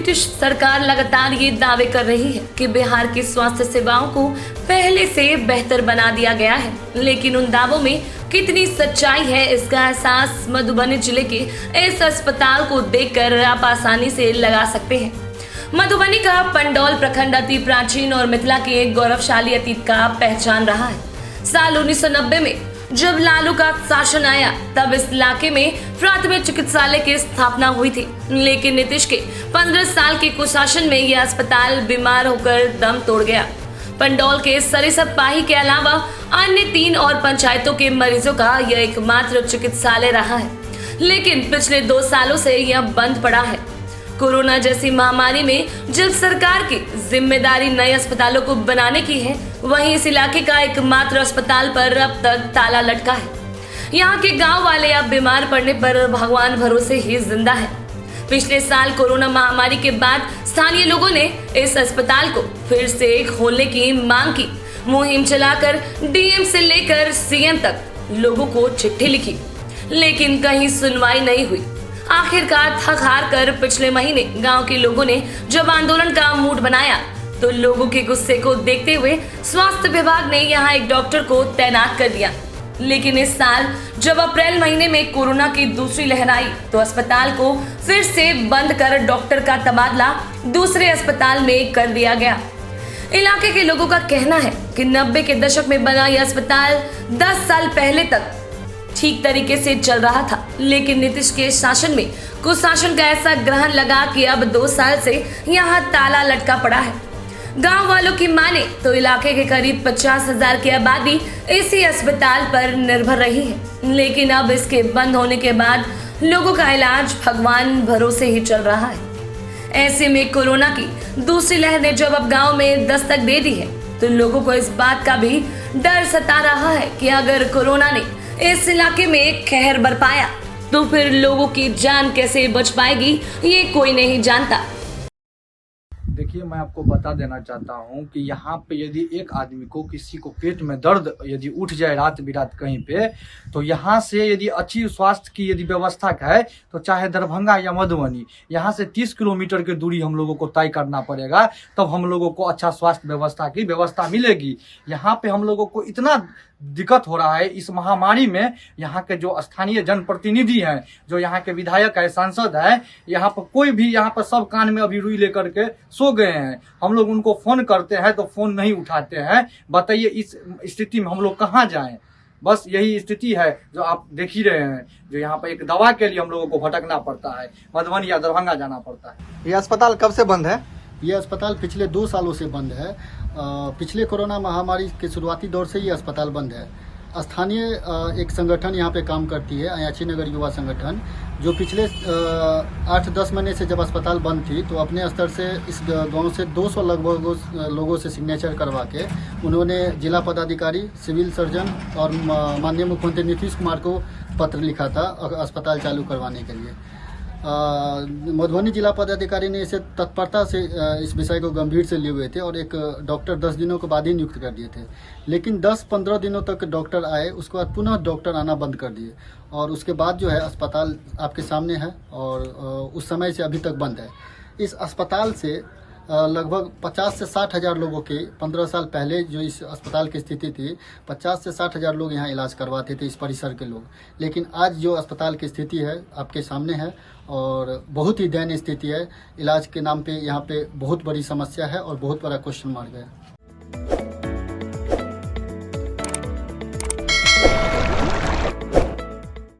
नीतीश सरकार लगातार ये दावे कर रही है कि बिहार की स्वास्थ्य सेवाओं को पहले से बेहतर बना दिया गया है, लेकिन उन दावों में कितनी सच्चाई है इसका एहसास मधुबनी जिले के इस अस्पताल को देखकर आप आसानी से लगा सकते हैं। मधुबनी का पंडौल प्रखंड अति प्राचीन और मिथिला के एक गौरवशाली अतीत का पहचान रहा है। साल 1990 में जब लालू का शासन आया तब इस इलाके में प्राथमिक चिकित्सालय की स्थापना हुई थी, लेकिन नीतीश के 15 साल के कुशासन में यह अस्पताल बीमार होकर दम तोड़ गया। पंडौल के सरिसपाही के अलावा अन्य 3 और पंचायतों के मरीजों का यह एकमात्र चिकित्सालय रहा है, लेकिन पिछले 2 सालों से यह बंद पड़ा है। कोरोना जैसी महामारी में जब सरकार की जिम्मेदारी नए अस्पतालों को बनाने की है, वहीं इस इलाके का एकमात्र अस्पताल पर अब तक ताला लटका है। यहाँ के गांव वाले अब बीमार पड़ने पर भगवान भरोसे ही जिंदा है। पिछले साल कोरोना महामारी के बाद स्थानीय लोगों ने इस अस्पताल को फिर से खोलने की मांग की। मुहिम चलाकर डीएम से लेकर सीएम तक लोगों को चिट्ठी लिखी, लेकिन कहीं सुनवाई नहीं हुई। आखिरकार थक हार कर पिछले महीने गांव के लोगों ने जब आंदोलन का मूड बनाया तो लोगों के गुस्से को देखते हुए स्वास्थ्य विभाग ने यहां एक डॉक्टर को तैनात कर दिया। लेकिन इस साल जब अप्रैल महीने में कोरोना की दूसरी लहर आई तो अस्पताल को फिर से बंद कर डॉक्टर का तबादला दूसरे अस्पताल में कर दिया गया। इलाके के लोगों का कहना है कि 90 के दशक में बना यह अस्पताल 10 साल पहले तक ठीक तरीके से चल रहा था, लेकिन नीतीश के शासन में कुशासन का ऐसा ग्रहण लगा कि अब 2 साल से यहाँ ताला लटका पड़ा है। गांव वालों की माने तो इलाके के करीब 50,000 की आबादी इसी अस्पताल पर निर्भर रही है, लेकिन अब इसके बंद होने के बाद लोगों का इलाज भगवान भरोसे ही चल रहा है। ऐसे में कोरोना की दूसरी लहर ने जब अब गाँव में दस्तक दे दी है तो लोगों को इस बात का भी डर सता रहा है कि अगर कोरोना ने इस इलाके में कहर बरपाया तो फिर लोगों की जान कैसे बच पाएगी ये कोई नहीं जानता। देखिए, मैं आपको बता देना चाहता हूं कि यहाँ पे यदि एक आदमी को किसी को पेट में दर्द यदि उठ जाए रात बिरात कहीं पे, तो यहाँ से यदि अच्छी स्वास्थ्य की यदि व्यवस्था है तो चाहे दरभंगा या मधुबनी, यहाँ से 30 किलोमीटर की दूरी हम लोगों को तय करना पड़ेगा, तब हम लोगों को अच्छा स्वास्थ्य व्यवस्था की व्यवस्था मिलेगी। यहाँ पे हम लोगों को इतना दिक्कत हो रहा है इस महामारी में। यहाँ के जो स्थानीय जनप्रतिनिधि हैं, जो यहाँ के विधायक है, सांसद है, यहाँ पर कोई भी, यहाँ पर सब कान में अभी रुई लेकर के सो गए हैं। हम लोग उनको फोन करते हैं तो फोन नहीं उठाते हैं। बताइए, इस स्थिति में हम लोग कहाँ जाएं? बस यही स्थिति है जो आप देख ही रहे हैं, जो यहाँ पर एक दवा के लिए हम लोगों को भटकना पड़ता है, मधुबनी या दरभंगा जाना पड़ता है। ये अस्पताल कब से बंद है? ये अस्पताल पिछले 2 सालों से बंद है। पिछले कोरोना महामारी के शुरुआती दौर से ये अस्पताल बंद है। स्थानीय एक संगठन यहाँ पे काम करती है, अयाची नगर युवा संगठन, जो पिछले 8-10 महीने से जब अस्पताल बंद थी तो अपने स्तर से इस गांव से 200 लगभग लोगों से सिग्नेचर करवा के उन्होंने जिला पदाधिकारी, सिविल सर्जन और माननीय मुख्यमंत्री नीतीश कुमार को पत्र लिखा था अस्पताल चालू करवाने के लिए। मधुबनी जिला पदाधिकारी ने इसे तत्परता से इस विषय को गंभीर से लिए हुए थे और एक डॉक्टर 10 दिनों के बाद ही नियुक्त कर दिए थे, लेकिन 10-15 दिनों तक डॉक्टर आए, उसके बाद पुनः डॉक्टर आना बंद कर दिए और उसके बाद जो है अस्पताल आपके सामने है और उस समय से अभी तक बंद है। इस अस्पताल से लगभग 50 से 60 हजार लोगों के 15 साल पहले जो इस अस्पताल की स्थिति थी, 50 से 60 हजार लोग यहाँ इलाज करवाते थे, इस परिसर के लोग। लेकिन आज जो अस्पताल की स्थिति है आपके सामने है और बहुत ही दयनीय स्थिति है। इलाज के नाम पे यहाँ पे बहुत बड़ी समस्या है और बहुत बड़ा क्वेश्चन मार्क है।